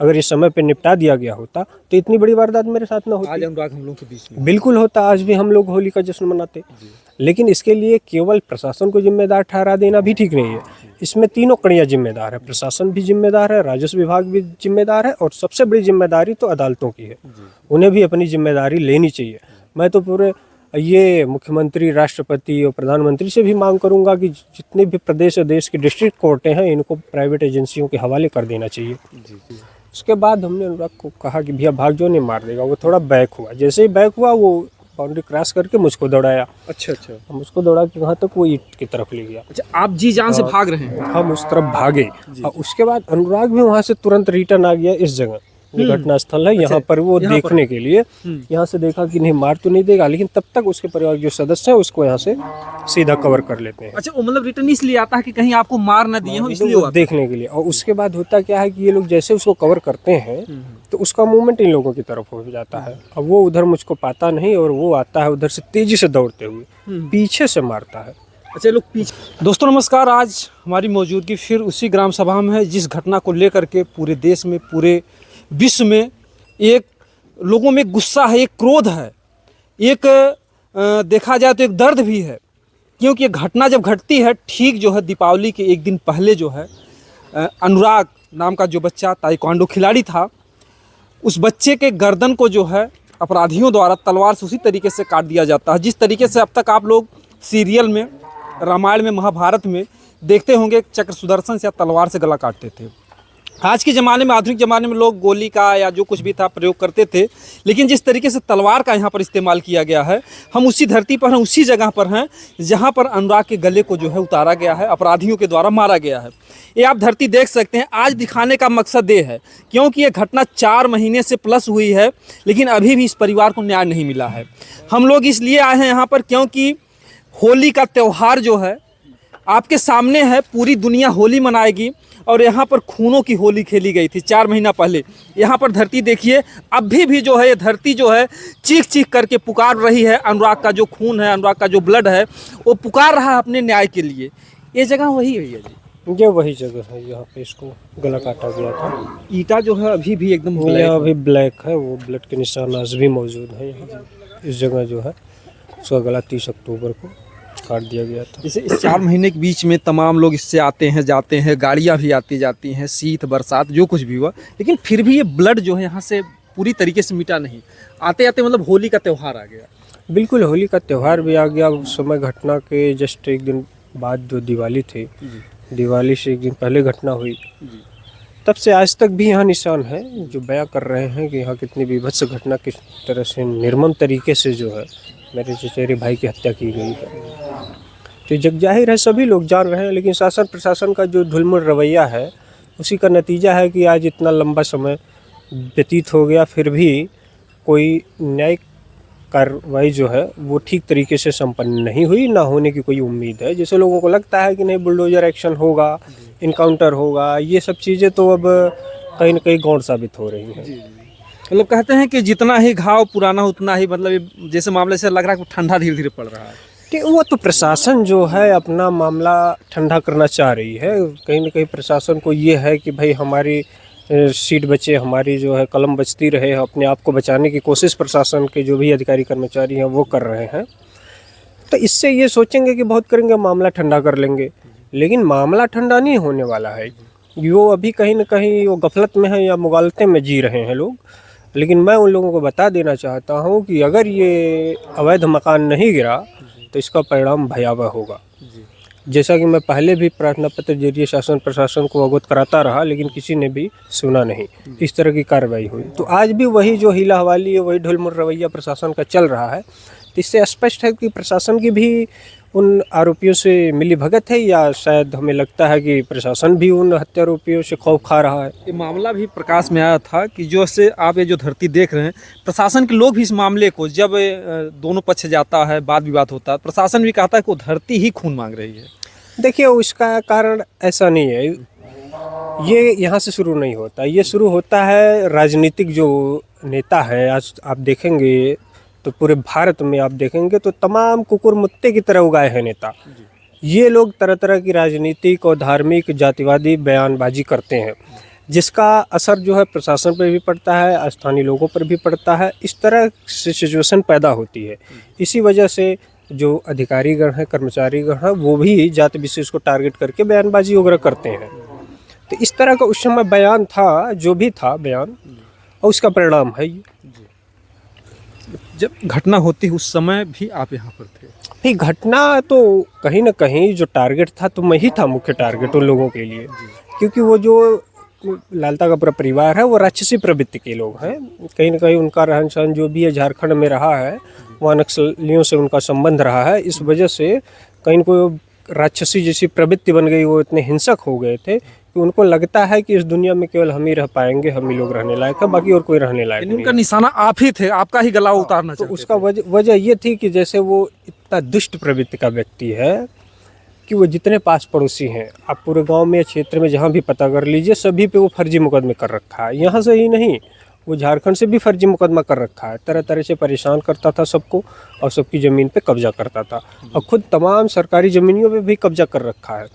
अगर ये समय पे निपटा दिया गया होता तो इतनी बड़ी वारदात मेरे साथ ना होती। आज अनुराग हम लोगों के बीच में बिल्कुल होता, आज भी हम लोग होली का जश्न मनाते। लेकिन इसके लिए केवल प्रशासन को जिम्मेदार ठहरा देना भी ठीक नहीं है। इसमें तीनों कड़ियाँ जिम्मेदार है, प्रशासन भी जिम्मेदार है, राजस्व विभाग भी जिम्मेदार है, और सबसे बड़ी जिम्मेदारी तो अदालतों की है। उन्हें भी अपनी जिम्मेदारी लेनी चाहिए। मैं तो पूरे ये मुख्यमंत्री, राष्ट्रपति और प्रधानमंत्री से भी मांग करूंगा कि जितने भी प्रदेश और देश की डिस्ट्रिक्ट कोर्टें हैं इनको प्राइवेट एजेंसियों के हवाले कर देना चाहिए। उसके बाद हमने अनुराग को कहा कि भैया भाग जो, नहीं मार देगा। वो थोड़ा बैक हुआ, जैसे ही बैक हुआ वो बाउंड्री क्रॉस करके मुझको दौड़ाया। अच्छा अच्छा। हम उसको दौड़ा के वहाँ तक वो ईंट की तरफ ले गया। अच्छा, आप जी जान से भाग रहे हैं? हम उस तरफ भागे और उसके बाद अनुराग भी वहाँ से तुरंत रिटर्न आ गया इस जगह, ये घटना स्थल है। यहाँ पर वो देखने के लिए यहाँ से देखा कि नहीं मार तो नहीं देगा, लेकिन तब तक उसके परिवार जो सदस्य है उसको यहाँ से सीधा कवर कर लेते हैं। अच्छा, वो मतलब रिटर्न इसलिए आता है कि कहीं आपको मार ना दिए हो, इसलिए वो देखने के लिए। और उसके बाद होता क्या है कि ये लोग जैसे उसको कवर करते हैं तो उसका मूवमेंट इन लोगों की तरफ हो जाता है। अब वो उधर मुझको पाता नहीं और वो आता है उधर से तेजी से दौड़ते हुए पीछे से मारता है। अच्छा, लोग पीछे। दोस्तों नमस्कार, आज हमारी मौजूदगी फिर उसी ग्राम सभा में है जिस घटना को लेकर के पूरे देश में, पूरे विश्व में एक लोगों में गुस्सा है, एक क्रोध है, एक देखा जाए तो एक दर्द भी है। क्योंकि ये घटना जब घटती है ठीक जो है दीपावली के एक दिन पहले जो है अनुराग नाम का जो बच्चा ताइक्वांडो खिलाड़ी था, उस बच्चे के गर्दन को जो है अपराधियों द्वारा तलवार से उसी तरीके से काट दिया जाता है जिस तरीके से अब तक आप लोग सीरियल में, रामायण में, महाभारत में देखते होंगे चक्र सुदर्शन से या तलवार से गला काटते थे। आज के ज़माने में, आधुनिक ज़माने में लोग गोली का या जो कुछ भी था प्रयोग करते थे, लेकिन जिस तरीके से तलवार का यहाँ पर इस्तेमाल किया गया है, हम उसी धरती पर हैं, उसी जगह पर हैं जहाँ पर अनुराग के गले को जो है उतारा गया है, अपराधियों के द्वारा मारा गया है। ये आप धरती देख सकते हैं। आज दिखाने का मकसद ये है क्योंकि ये घटना 4 महीने से प्लस हुई है, लेकिन अभी भी इस परिवार को न्याय नहीं मिला है। हम लोग इसलिए आए हैं यहाँ पर क्योंकि होली का त्यौहार जो है आपके सामने है। पूरी दुनिया होली मनाएगी और यहाँ पर खूनों की होली खेली गई थी 4 महीना पहले। यहाँ पर धरती देखिए, अभी भी जो है ये धरती जो है चीख चीख करके पुकार रही है। अनुराग का जो खून है, अनुराग का जो ब्लड है, वो पुकार रहा है अपने न्याय के लिए। ये जगह वही है जी, ये वही जगह है, यहाँ पे इसको गला काटा गया था। ईटा जो है अभी भी एकदम यहाँ अभी ब्लैक है, वो ब्लड के निशान आज भी मौजूद है। यहाँ इस जगह जो है उसका गला 30 अक्टूबर को काट दिया गया था। जैसे इस 4 महीने के बीच में तमाम लोग इससे आते हैं जाते हैं, गाड़ियाँ भी आती जाती हैं, शीत बरसात जो कुछ भी हुआ, लेकिन फिर भी ये ब्लड जो है यहाँ से पूरी तरीके से मिटा नहीं। आते आते मतलब होली का त्यौहार आ गया। बिल्कुल, होली का त्यौहार भी आ गया। उस समय घटना के जस्ट एक दिन बाद जो दिवाली थी, दिवाली से एक दिन पहले घटना हुई, तब से आज तक भी यहाँ निशान है जो बयां कर रहे हैं कि यहाँ कितनी विभत्स घटना किस तरह से निर्मम तरीके से जो है मेरे चचेरे भाई की हत्या की गई है। तो जग जाहिर है, सभी लोग जान रहे हैं, लेकिन शासन प्रशासन का जो ढुलमुल रवैया है उसी का नतीजा है कि आज इतना लंबा समय व्यतीत हो गया फिर भी कोई न्यायिक कार्रवाई जो है वो ठीक तरीके से संपन्न नहीं हुई, ना होने की कोई उम्मीद है। जैसे लोगों को लगता है कि नहीं बुलडोजर एक्शन होगा, इनकाउंटर होगा, ये सब चीज़ें तो अब कहीं ना कहीं गौण साबित हो रही हैं। मतलब कहते हैं कि जितना ही घाव पुराना उतना ही, मतलब जैसे मामले से लग रहा है कि ठंडा धीरे धीरे पड़ रहा है कि वो तो प्रशासन जो है अपना मामला ठंडा करना चाह रही है। कहीं ना कहीं प्रशासन को ये है कि भाई हमारी सीट बचे, हमारी जो है कलम बचती रहे, अपने आप को बचाने की कोशिश प्रशासन के जो भी अधिकारी कर्मचारी हैं वो कर रहे हैं। तो इससे ये सोचेंगे कि बहुत करेंगे, मामला ठंडा कर लेंगे, लेकिन मामला ठंडा नहीं होने वाला है। वो अभी कहीं ना कहीं वो गफलत में है या मुगालते में जी रहे हैं लोग। लेकिन मैं उन लोगों को बता देना चाहता हूँ कि अगर ये अवैध मकान नहीं गिरा तो इसका परिणाम भयावह होगा। जैसा कि मैं पहले भी प्रार्थना पत्र जरिए शासन प्रशासन को अवगत कराता रहा, लेकिन किसी ने भी सुना नहीं, इस तरह की कार्रवाई हुई। तो आज भी वही जो हीला हवाली है, वही ढुलमुल रवैया प्रशासन का चल रहा है। तो इससे स्पष्ट है कि प्रशासन की भी उन आरोपियों से मिली भगत है, या शायद हमें लगता है कि प्रशासन भी उन हत्यारोपियों से खौफ खा रहा है। ये मामला भी प्रकाश में आया था कि जो से आप ये जो धरती देख रहे हैं, प्रशासन के लोग भी इस मामले को, जब दोनों पक्ष जाता है, वाद विवाद होता है, प्रशासन भी कहता है कि वो धरती ही खून मांग रही है। देखिए, उसका कारण ऐसा नहीं है, ये यहाँ से शुरू नहीं होता, ये शुरू होता है राजनीतिक जो नेता है। आज आप देखेंगे तो पूरे भारत में आप देखेंगे तो तमाम कुकुर मुत्ते की तरह उगाए हैं नेता। ये लोग तरह तरह की राजनीतिक और धार्मिक जातिवादी बयानबाजी करते हैं, जिसका असर जो है प्रशासन पर भी पड़ता है, स्थानीय लोगों पर भी पड़ता है। इस तरह से सिचुएशन पैदा होती है। इसी वजह से जो अधिकारीगण हैं, कर्मचारीगण हैं, वो भी जाति विशेष को टारगेट करके बयानबाजी वगैरह करते हैं। तो इस तरह का उस समय बयान था, जो भी था बयान, और उसका परिणाम है ये। जब घटना होती उस समय भी आप यहाँ पर थे? नहीं, घटना तो कहीं ना कहीं जो टारगेट था तो मैं ही था मुख्य टारगेट उन लोगों के लिए, क्योंकि वो जो लालता का पूरा परिवार है वो राक्षसी प्रवृत्ति के लोग हैं। कहीं ना कहीं उनका रहन सहन जो भी है झारखंड में रहा है, वहाँ नक्सलियों से उनका संबंध रहा है। इस वजह से कहीं कोई राक्षसी जैसी प्रवृत्ति बन गई, वो इतने हिंसक हो गए थे कि उनको लगता है कि इस दुनिया में केवल हम ही रह पाएंगे, हम ही लोग रहने लायक है, बाकी और कोई रहने लायक नहीं। उनका निशाना आप ही थे, आपका ही गला उतारना तो चाहते उसका वजह ये थी कि जैसे वो इतना दुष्ट प्रवृत्ति का व्यक्ति है कि वो जितने पास पड़ोसी हैं, आप पूरे गांव में या क्षेत्र में जहां भी पता कर लीजिए, सभी पे वो फर्जी मुकदमे कर रखा है। यहाँ से ही नहीं, वो झारखंड से भी फर्जी मुकदमा कर रखा है। तरह तरह से परेशान करता था सबको और सबकी ज़मीन पे कब्जा करता था, और ख़ुद तमाम सरकारी ज़मीनों पे भी कब्जा कर रखा है।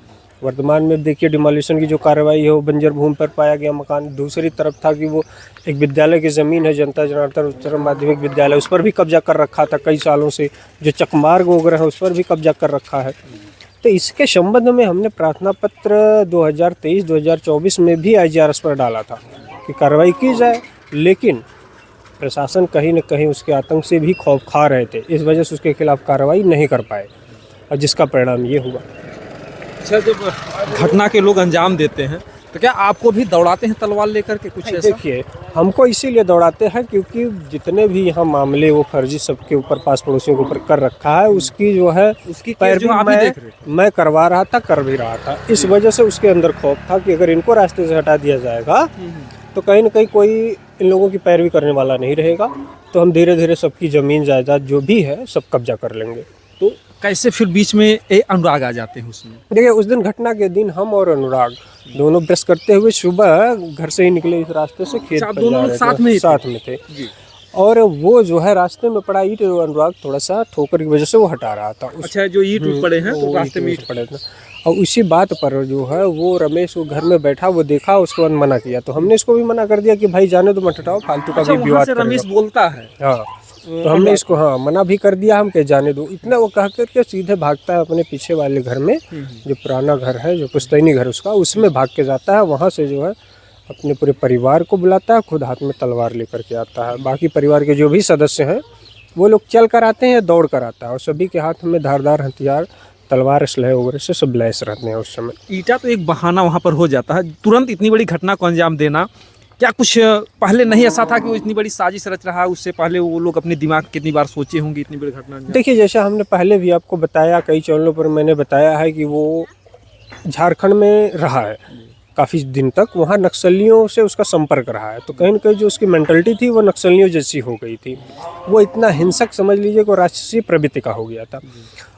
वर्तमान में देखिए डिमोलिशन की जो कार्रवाई है, वो बंजर भूमि पर पाया गया मकान। दूसरी तरफ था कि वो एक विद्यालय की ज़मीन है, जनता जनार्दन उच्चतर माध्यमिक विद्यालय, उस पर भी कब्जा कर रखा था कई सालों से। जो चकमार्ग वगैरह है उस पर भी कब्जा कर रखा है। तो इसके संबंध में हमने प्रार्थना पत्र 2023-2024 में भी IGRS पर डाला था कि कार्रवाई की जाए, लेकिन प्रशासन कहीं न कहीं उसके आतंक से भी खौफ खा रहे थे। इस वजह से उसके खिलाफ कार्रवाई नहीं कर पाए, और जिसका परिणाम ये हुआ। अच्छा, जब घटना के लोग अंजाम देते हैं तो क्या आपको भी दौड़ाते हैं तलवार लेकर के कुछ ऐसा? देखिए, हमको इसीलिए दौड़ाते हैं क्योंकि जितने भी यहाँ मामले वो फर्जी सबके ऊपर, पास पड़ोसियों के ऊपर कर रखा है, उसकी जो है उसकी पैरवी मैं करवा रहा था, कर भी रहा था। इस वजह से उसके अंदर खौफ था कि अगर इनको रास्ते से हटा दिया जाएगा तो कहीं ना कहीं कोई इन लोगों की पैरवी करने वाला नहीं रहेगा, तो हम धीरे धीरे सबकी ज़मीन जायदाद जो भी है सब कब्जा कर लेंगे। तो कैसे फिर बीच में अनुराग आ जाते हैं उसमें? देखिए, उस दिन घटना के दिन हम और अनुराग दोनों ब्रश करते हुए सुबह घर से ही निकले इस रास्ते से, खेत पर जा रहे थे, साथ में थे। और वो जो है रास्ते में पड़ा ईंट, अनुराग थोड़ा सा ठोकर की वजह से वो हटा रहा था। अच्छा, जो ईंट पड़े हैं तो रास्ते में ईंट पड़े थे, और उसी बात पर जो है वो रमेश वो घर में बैठा, वो देखा, उसके बाद मना किया। तो हमने इसको भी मना कर दिया कि भाई जाने दो, मत हटाओ, फालतू का भी विवाद करेगा। रमेश बोलता है, हाँ, तो हमने इसको मना भी कर दिया, हम कह जाने दो। इतना वो कह करके सीधे भागता है अपने पीछे वाले घर में, जो पुराना घर है, जो पुश्तैनी घर उसका, उसमें भाग के जाता है। वहाँ से जो है अपने पूरे परिवार को बुलाता है, खुद हाथ में तलवार लेकर के आता है। बाकी परिवार के जो भी सदस्य हैं वो लोग चल कर आते हैं या दौड़ कर आता है, और सभी के हाथ में धारदार हथियार, तलवार, असलहे वगैरह से सब लैस रहते हैं उस समय। ईटा तो एक बहाना वहाँ पर हो जाता है, तुरंत इतनी बड़ी घटना को अंजाम देना। क्या कुछ पहले नहीं ऐसा था कि वो इतनी बड़ी साजिश रच रहा है? उससे पहले वो लोग अपने दिमाग कितनी बार सोचे होंगे इतनी बड़ी घटना? देखिए, जैसा हमने पहले भी आपको बताया, कई चैनलों पर मैंने बताया है कि वो झारखंड में रहा है काफ़ी दिन तक, वहाँ नक्सलियों से उसका संपर्क रहा है। तो कहीं ना कहीं जो उसकी मेंटलिटी थी वो नक्सलियों जैसी हो गई थी। वो इतना हिंसक, समझ लीजिए को राक्षसी प्रवृत्ति का हो गया था।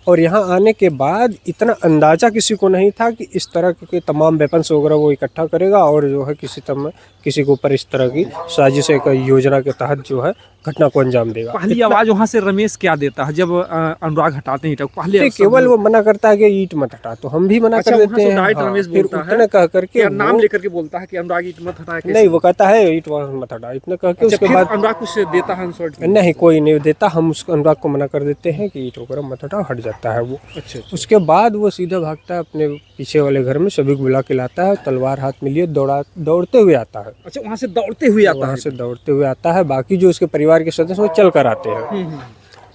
और यहाँ आने के बाद इतना अंदाज़ा किसी को नहीं था कि इस तरह के तमाम वेपन्स वगैरह वो इकट्ठा करेगा और जो है किसी के ऊपर इस तरह की साजिश एक योजना के तहत जो है घटना को अंजाम देगा। पहली आवाज़ वहाँ से रमेश क्या देता है जब अनुराग हटाते हैं? पहले केवल वो मना करता है कि ईंट मत हटा, तो हम भी मना कर देते हैं। रमेश फिर उतने कह करके नाम लेकर के बोलता है कि अनुराग ईंट मत हटा, नहीं, वो कहता है ईंट मत हटा, इतने कह के उसके बाद अनुराग कुछ देता है? नहीं, कोई नहीं देता। हम उसको अनुराग को मना कर देते हैं कि ईंट वगैरह मत हटाओ, हट जाता है वो। अच्छा। उसके बाद वो सीधा भागता है अपने पीछे वाले घर में, सभी को बुला के लाता है, तलवार हाथ में लिए दौड़ते हुए आता है। अच्छा, वहाँ से दौड़ते हुए आता है? वहाँ से दौड़ते हुए आता है। बाकी जो उसके परिवार के सदस्य वो चल कर आते हैं।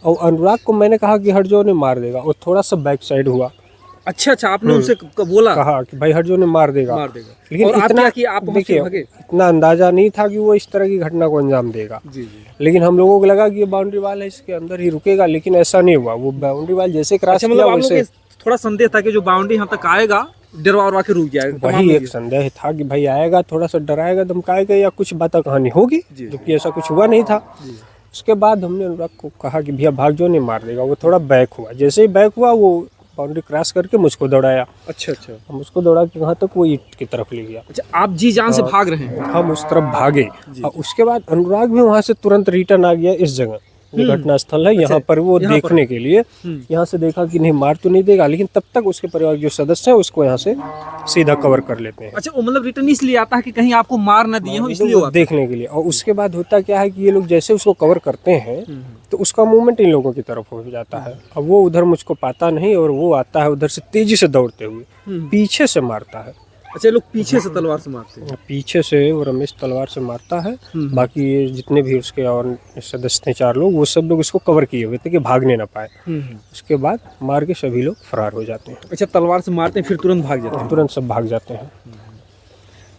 और अनुराग को मैंने कहा कि हट जाओ, ने मार देगा, वो थोड़ा सा बैक साइड हुआ। अच्छा, आपने उनसे बोला? कहा कि भाई हट जाओ, ने मार देगा। लेकिन और इतना कि आप देखिए, इतना अंदाजा नहीं था कि वो इस तरह की घटना को अंजाम देगा। जी। लेकिन हम लोगों को लगा कि ये बाउंड्री वाल है, इसके अंदर ही रुकेगा, लेकिन ऐसा नहीं हुआ। वो बाउंड्री वाल जैसे क्रॉस किया वैसे थोड़ा संदेह था कि जो बाउंड्री यहाँ तक आएगा डरवा के रुक जाएगा। वही एक संदेह था कि भाई आएगा, थोड़ा सा डराएगा, धमकाएगा, या कुछ बात कहानी होगी, जबकि ऐसा कुछ हुआ नहीं था। उसके बाद हमने अनुराग को कहा कि भैया भाग जो, नहीं मार देगा। वो थोड़ा बैक हुआ, जैसे ही बैक हुआ वो बाउंड्री क्रॉस करके मुझको दौड़ाया। अच्छा। हम उसको दौड़ा के कहाँ तक, वो ईंट की तरफ ले गया। अच्छा, आप जी जान से भाग रहे हैं? हम उस तरफ भागे, और उसके बाद अनुराग भी वहाँ से तुरंत रिटर्न आ गया इस जगह। ये घटना स्थल है, यहाँ पर वो यहाँ पर। देखने के लिए यहाँ से देखा कि नहीं मार तो नहीं देगा, लेकिन तब तक उसके परिवार के जो सदस्य हैं उसको यहाँ से सीधा कवर कर लेते हैं। अच्छा, वो मतलब रिटर्न इसलिए आता है कि कहीं आपको मार ना दिए हो, इसलिए वो वो आता देखने के लिए। और उसके बाद होता क्या है कि ये लोग जैसे उसको कवर करते हैं तो उसका मूवमेंट इन लोगों की तरफ हो जाता है। अब वो उधर मुझको पाता नहीं और वो आता है उधर से तेजी से दौड़ते हुए पीछे से मारता है। अच्छा, ये लोग पीछे से तलवार से मारते हैं। पीछे से वो रमेश तलवार से मारता है। बाकी ये जितने भी उसके और सदस्य थे 4 लोग, वो सब लोग इसको कवर किए हुए थे कि भागने ना पाए। उसके बाद मार के सभी लोग फरार हो जाते हैं। अच्छा, तलवार से मारते हैं फिर तुरंत भाग जाते हैं। तुरंत सब भाग जाते हैं।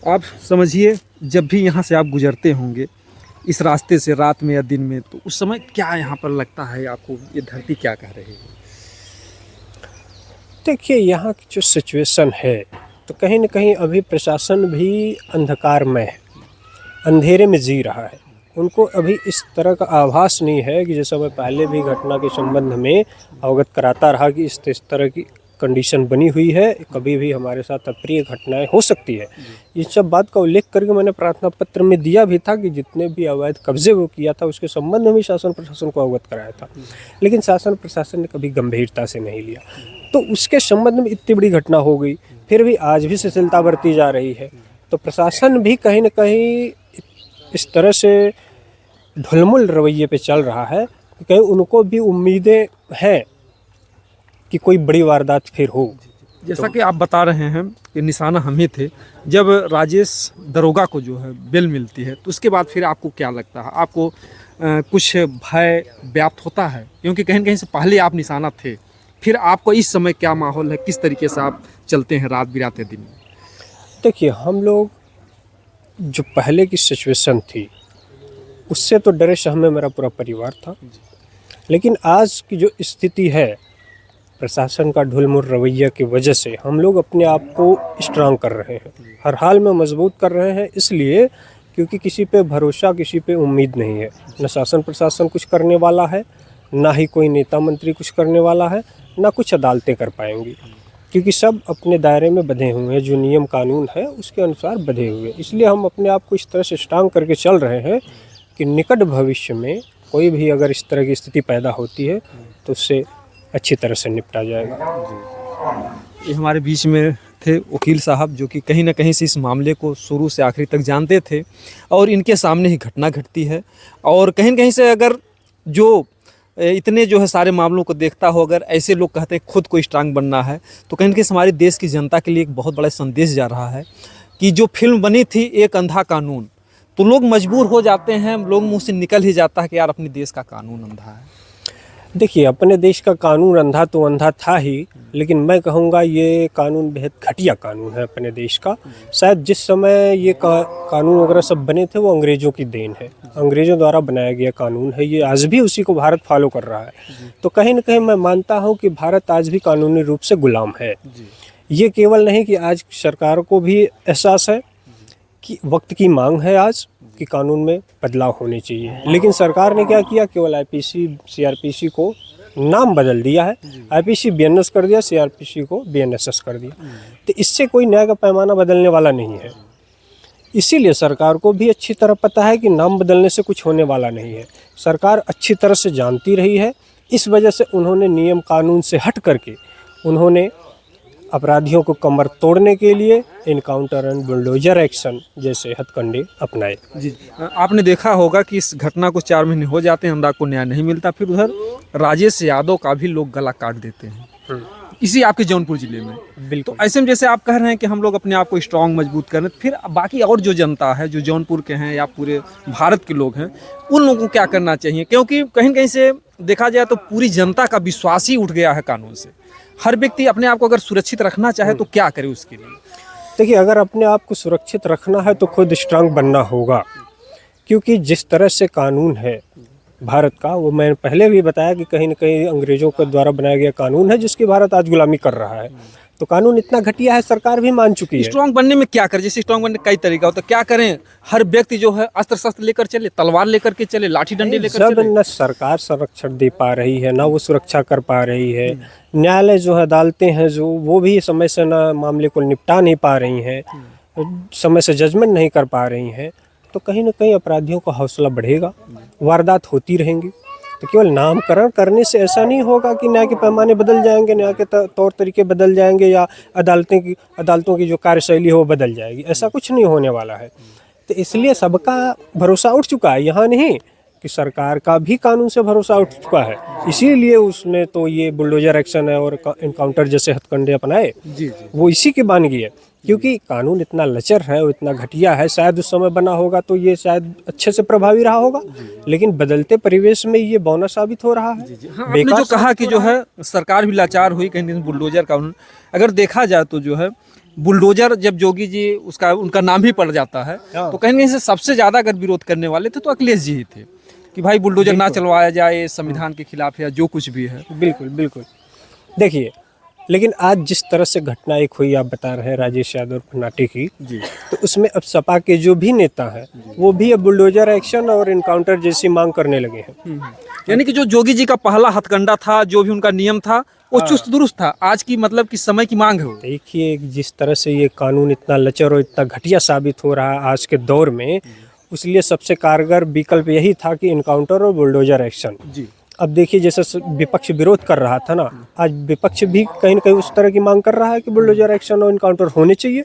आप समझिए, जब भी यहाँ से आप गुजरते होंगे इस रास्ते से रात में या दिन में, तो उस समय क्या यहाँ पर लगता है आपको, ये धरती क्या कह रही है? देखिए यहाँ की जो सिचुएशन है तो कहीं न कहीं अभी प्रशासन भी अंधकार में है, अंधेरे में जी रहा है। उनको अभी इस तरह का आभास नहीं है कि जैसा मैं पहले भी घटना के संबंध में अवगत कराता रहा कि इस तरह की कंडीशन बनी हुई है, कभी भी हमारे साथ अप्रिय घटनाएं हो सकती है। इस सब बात का उल्लेख करके मैंने प्रार्थना पत्र में दिया भी था कि जितने भी अवैध कब्जे वो किया था उसके संबंध में भी शासन प्रशासन को अवगत कराया था, लेकिन शासन प्रशासन ने कभी गंभीरता से नहीं लिया। तो उसके संबंध में इतनी बड़ी घटना हो गई, फिर भी आज भी शिथिलता बरती जा रही है। तो प्रशासन भी कहीं न कहीं इस तरह से ढुलमुल रवैये पे चल रहा है कि कहीं उनको भी उम्मीदें हैं कि कोई बड़ी वारदात फिर हो। जैसा कि आप बता रहे हैं कि निशाना हम ही थे, जब राजेश दरोगा को जो है बेल मिलती है तो उसके बाद फिर आपको क्या लगता है? आपको कुछ भय व्याप्त होता है, क्योंकि कहीं न कहीं से पहले आप निशाना थे, फिर आपको इस समय क्या माहौल है, किस तरीके से आप चलते हैं रात बिराते दिन? देखिए हम लोग जो पहले की सिचुएशन थी उससे तो डरे सहमे मेरा पूरा परिवार था, लेकिन आज की जो स्थिति है प्रशासन का ढुलमुल रवैया की वजह से हम लोग अपने आप को स्ट्रांग कर रहे हैं, हर हाल में मजबूत कर रहे हैं। इसलिए क्योंकि किसी पे भरोसा, किसी पे उम्मीद नहीं है। न शासन प्रशासन कुछ करने वाला है, ना ही कोई नेता मंत्री कुछ करने वाला है, ना कुछ अदालतें कर पाएंगी, क्योंकि सब अपने दायरे में बंधे हुए हैं। जो नियम कानून है उसके अनुसार बंधे हुए। इसलिए हम अपने आप को इस तरह से स्ट्रांग करके चल रहे हैं कि निकट भविष्य में कोई भी अगर इस तरह की स्थिति पैदा होती है तो उससे अच्छी तरह से निपटा जाएगा। ये हमारे बीच में थे वकील साहब, जो कि कहीं ना कहीं से इस मामले को शुरू से आखिरी तक जानते थे और इनके सामने ही घटना घटती है। और कहीं न कहीं से अगर जो इतने जो है सारे मामलों को देखता हो, अगर ऐसे लोग कहते हैं खुद को स्ट्रांग बनना है, तो कहीं न कहीं हमारे देश की जनता के लिए एक बहुत बड़ा संदेश जा रहा है कि जो फिल्म बनी थी एक अंधा कानून, तो लोग मजबूर हो जाते हैं, लोग मुंह से निकल ही जाता है कि यार अपने देश का कानून अंधा है। देखिए अपने देश का कानून अंधा तो अंधा था ही, लेकिन मैं कहूँगा ये कानून बेहद घटिया कानून है अपने देश का। शायद जिस समय ये कानून वगैरह सब बने थे वो अंग्रेज़ों की देन है, अंग्रेज़ों द्वारा बनाया गया कानून है। ये आज भी उसी को भारत फॉलो कर रहा है। तो कहीं न कहीं मैं मानता हूँ कि भारत आज भी कानूनी रूप से गुलाम है। ये केवल नहीं कि आज सरकार को भी एहसास है कि वक्त की मांग है आज कि कानून में बदलाव होने चाहिए, लेकिन सरकार ने क्या किया, केवल आईपीसी सीआरपीसी को नाम बदल दिया है। आईपीसी बीएनएस कर दिया, सीआरपीसी को बीएनएसएस कर दिया। तो इससे कोई न्याय का पैमाना बदलने वाला नहीं है। इसीलिए सरकार को भी अच्छी तरह पता है कि नाम बदलने से कुछ होने वाला नहीं है। सरकार अच्छी तरह से जानती रही है, इस वजह से उन्होंने नियम कानून से हट करके उन्होंने अपराधियों को कमर तोड़ने के लिए इनकाउंटर एंड बुलडोजर एक्शन जैसे हथकंडे अपनाए। जी, आपने देखा होगा कि इस घटना को 4 महीने हो जाते हैं, अनुराग को न्याय नहीं मिलता, फिर उधर राजेश यादव का भी लोग गला काट देते हैं इसी आपके जौनपुर जिले में। बिल्कुल। तो ऐसे में जैसे आप कह रहे हैं कि हम लोग अपने आप को स्ट्रांग मजबूत कर रहे हैं, फिर बाकी और जो जनता है, जो जौनपुर के हैं या पूरे भारत के लोग हैं, उन लोगों को क्या करना चाहिए? क्योंकि कहीं न कहीं से देखा जाए तो पूरी जनता का विश्वास ही उठ गया है कानून से। हर व्यक्ति अपने आप को अगर सुरक्षित रखना चाहे तो क्या करे उसके लिए? देखिए अगर अपने आप को सुरक्षित रखना है तो खुद स्ट्रांग बनना होगा, क्योंकि जिस तरह से कानून है भारत का, वो मैंने पहले भी बताया कि कहीं न कहीं अंग्रेज़ों के द्वारा बनाया गया कानून है जिसकी भारत आज गुलामी कर रहा है। तो कानून इतना घटिया है, सरकार भी मान चुकी है। स्ट्रांग बनने में क्या करें? जैसे स्ट्रांग बनने कई तरीका होता है, क्या करें? हर व्यक्ति जो है अस्त्र शस्त्र लेकर चले, तलवार लेकर के चले, लाठी डंडे लेकर जब चले। न सरकार संरक्षण दे पा रही है, ना वो सुरक्षा कर पा रही है, न्यायालय जो है, अदालतें हैं जो, वो भी समय से ना मामले को निपटा नहीं पा रही हैं, समय से जजमेंट नहीं कर पा रही हैं, तो कहीं ना कहीं अपराधियों का हौसला बढ़ेगा, वारदात होती रहेंगी। तो केवल नामकरण करने से ऐसा नहीं होगा कि न्याय के पैमाने बदल जाएंगे, न्याय के तौर तरीके बदल जाएंगे या अदालतों की जो कार्यशैली है वो बदल जाएगी। ऐसा कुछ नहीं होने वाला है। तो इसलिए सबका भरोसा उठ चुका है, यहाँ नहीं कि सरकार का भी कानून से भरोसा उठ चुका है। इसीलिए उसने तो ये बुलडोजर एक्शन है और इनकाउंटर जैसे हथकंडे अपनाए, वो इसी की बानगी है। क्योंकि कानून इतना लचर है, वो इतना घटिया है, शायद उस समय बना होगा तो ये शायद अच्छे से प्रभावी रहा होगा, लेकिन बदलते परिवेश में ये बौना साबित हो रहा है। हाँ, आपने जो कहा कि जो है सरकार भी लाचार हुई कहीं दिन बुलडोजर कानून, अगर देखा जाए तो जो है बुलडोजर जब जोगी जी उनका नाम ही पड़ जाता है तो कहीं कहीं से सबसे ज्यादा अगर विरोध करने वाले थे तो अखिलेश जी ही थे कि भाई बुलडोजर ना चलवाया जाए, संविधान के खिलाफ या जो कुछ भी है। बिल्कुल बिल्कुल। देखिए, लेकिन आज जिस तरह से घटना एक हुई, आप बता रहे हैं राजेश यादव फर्नाटे की, तो उसमें अब सपा के जो भी नेता हैं वो भी अब बुलडोजर एक्शन और इनकाउंटर जैसी मांग करने लगे हैं। यानी कि जो जोगी जी का पहला हथकंडा था, जो भी उनका नियम था, वो चुस्त दुरुस्त था। आज की मतलब कि समय की मांग है वो। देखिए, जिस तरह से ये कानून इतना लचर और इतना घटिया साबित हो रहा है आज के दौर में, इसलिए सबसे कारगर विकल्प यही था कि इनकाउंटर और बुलडोजर एक्शन। अब देखिए, जैसे विपक्ष विरोध कर रहा था ना, आज विपक्ष भी कहीं न कहीं उस तरह की मांग कर रहा है कि बुलडोजर एक्शन और इनकाउंटर होने चाहिए।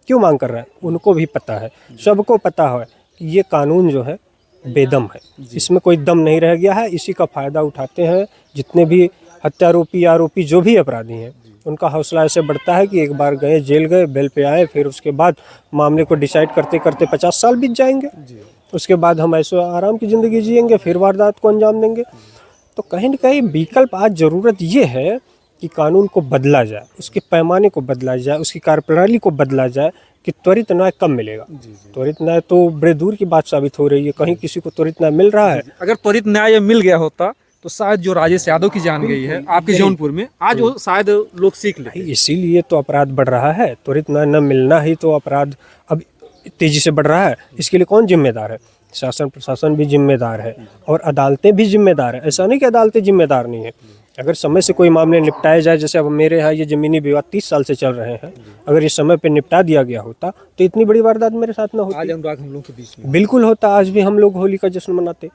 क्यों मांग कर रहा है? उनको भी पता है, सबको पता है कि ये कानून जो है बेदम है, इसमें कोई दम नहीं रह गया है। इसी का फ़ायदा उठाते हैं जितने भी हत्यारोपी, आरोपी, जो भी अपराधी हैं, उनका हौसला ऐसे बढ़ता है कि एक बार गए, जेल गए, बेल पे आए, फिर उसके बाद मामले को डिसाइड करते करते 50 साल बीत जाएंगे। उसके बाद हम ऐसे आराम की ज़िंदगी जिएंगे, फिर वारदात को अंजाम देंगे। तो कहीं न कहीं विकल्प आज ज़रूरत ये है कि कानून को बदला जाए, उसके पैमाने को बदला जाए, उसकी कार्यप्रणाली को बदला जाए कि त्वरित न्याय कब मिलेगा। त्वरित न्याय तो बड़े दूर की बात साबित हो रही है, कहीं किसी को त्वरित न्याय मिल रहा है। अगर त्वरित न्याय मिल गया होता तो शायद जो राजेश यादव की जान गई है आपके जौनपुर में, आज वो शायद लोग सीख लेते। इसीलिए तो अपराध बढ़ रहा है। त्वरित न्याय न मिलना ही तो अपराध अब तेजी से बढ़ रहा है। इसके लिए कौन जिम्मेदार है? शासन प्रशासन भी जिम्मेदार है और अदालतें भी जिम्मेदार है। ऐसा नहीं कि अदालतें जिम्मेदार नहीं है। अगर समय से कोई मामले निपटाए जाए, जैसे अब मेरे यहाँ ये ज़मीनी विवाद 30 साल से चल रहे हैं, अगर ये समय पे निपटा दिया गया होता तो इतनी बड़ी वारदात मेरे साथ ना होती। आज अनुराग हम लोग के बीच में बिल्कुल होता, आज भी हम लोग होली का जश्न मनाते।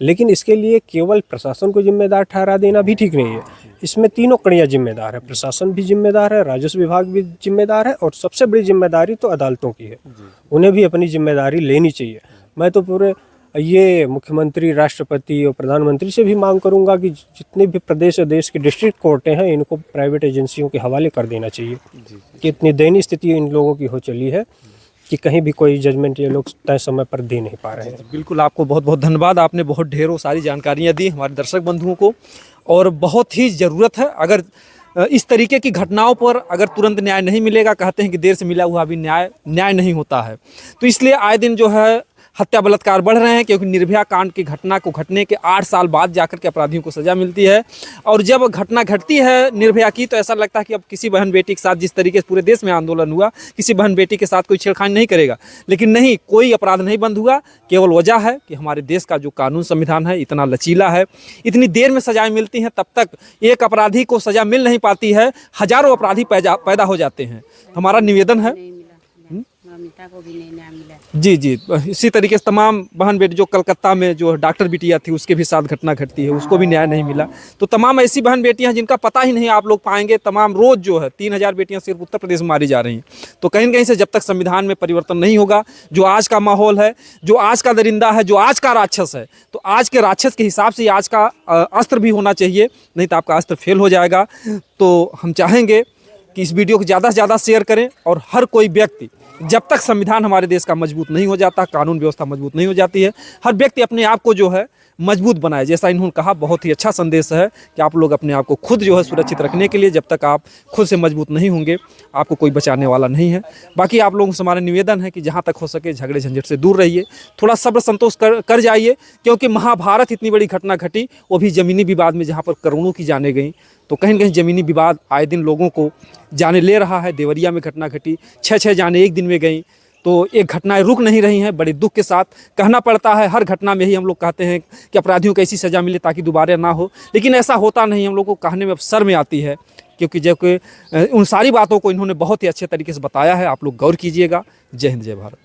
लेकिन इसके लिए केवल प्रशासन को जिम्मेदार ठहरा देना भी ठीक नहीं है। इसमें तीनों कड़ियाँ जिम्मेदार है, प्रशासन भी जिम्मेदार है, राजस्व विभाग भी जिम्मेदार है और सबसे बड़ी जिम्मेदारी तो अदालतों की है। उन्हें भी अपनी जिम्मेदारी लेनी चाहिए। मैं तो पूरे ये मुख्यमंत्री, राष्ट्रपति और प्रधानमंत्री से भी मांग करूंगा कि जितने भी प्रदेश और देश की डिस्ट्रिक्ट कोर्टें हैं, इनको प्राइवेट एजेंसियों के हवाले कर देना चाहिए कि इतनी दयनीय स्थिति इन लोगों की हो चली है कि कहीं भी कोई जजमेंट ये लोग तय समय पर दे नहीं पा रहे हैं। बिल्कुल, आपको बहुत बहुत धन्यवाद। आपने बहुत ढेरों सारी जानकारियाँ दी हमारे दर्शक बंधुओं को और बहुत ही ज़रूरत है। अगर इस तरीके की घटनाओं पर अगर तुरंत न्याय नहीं मिलेगा, कहते हैं कि देर से मिला हुआ भी न्याय नहीं होता है, तो इसलिए आए दिन जो है हत्या बलात्कार बढ़ रहे हैं, क्योंकि निर्भया कांड की घटना को घटने के 8 साल बाद जाकर के अपराधियों को सजा मिलती है। और जब घटना घटती है निर्भया की, तो ऐसा लगता है कि अब किसी बहन बेटी के साथ, जिस तरीके से पूरे देश में आंदोलन हुआ, किसी बहन बेटी के साथ कोई छेड़खानी नहीं करेगा। लेकिन नहीं, कोई अपराध नहीं बंद हुआ। केवल वजह है कि हमारे देश का जो कानून संविधान है इतना लचीला है, इतनी देर में सजाएं मिलती हैं, तब तक एक अपराधी को सजा मिल नहीं पाती है, हजारों अपराधी पैदा हो जाते हैं। हमारा निवेदन है को भी नहीं न्याय मिला। जी जी, इसी तरीके से तमाम बहन बेटी, जो कलकत्ता में जो डॉक्टर बिटिया थी उसके भी साथ घटना घटती है, उसको भी न्याय नहीं मिला। तो तमाम ऐसी बहन बेटियां जिनका पता ही नहीं, आप लोग पाएंगे तमाम रोज जो है 3000 बेटियां सिर्फ उत्तर प्रदेश में मारी जा रही हैं। तो कहीं न कहीं से जब तक संविधान में परिवर्तन नहीं होगा, जो आज का माहौल है, जो आज का दरिंदा है, जो आज का राक्षस है, तो आज के राक्षस के हिसाब से आज का अस्त्र भी होना चाहिए, नहीं तो आपका अस्त्र फेल हो जाएगा। तो हम चाहेंगे कि इस वीडियो को ज़्यादा से ज़्यादा शेयर करें और हर कोई व्यक्ति, जब तक संविधान हमारे देश का मजबूत नहीं हो जाता, कानून व्यवस्था मजबूत नहीं हो जाती है, हर व्यक्ति अपने आप को जो है मजबूत बनाए। जैसा इन्होंने कहा, बहुत ही अच्छा संदेश है कि आप लोग अपने आप को खुद जो है सुरक्षित रखने के लिए, जब तक आप खुद से मजबूत नहीं होंगे, आपको कोई बचाने वाला नहीं है। बाकी आप लोगों से हमारा निवेदन है कि जहाँ तक हो सके झगड़े झंझट से दूर रहिए, थोड़ा सब्र संतोष कर जाइए, क्योंकि महाभारत इतनी बड़ी घटना घटी, वो भी ज़मीनी विवाद में, जहाँ पर करोड़ों की जानें गई। तो कहीं न कहीं ज़मीनी विवाद आए दिन लोगों को जाने ले रहा है। देवरिया में घटना घटी, 6 जानें एक दिन में गई, तो ये घटनाएं रुक नहीं रही हैं। बड़े दुख के साथ कहना पड़ता है, हर घटना में ही हम लोग कहते हैं कि अपराधियों को ऐसी सज़ा मिले ताकि दोबारा ना हो, लेकिन ऐसा होता नहीं। हम लोग को कहने में अब शर्म आती है, क्योंकि जबकि उन सारी बातों को इन्होंने बहुत ही अच्छे तरीके से बताया है। आप लोग गौर कीजिएगा। जय हिंद, जय भारत।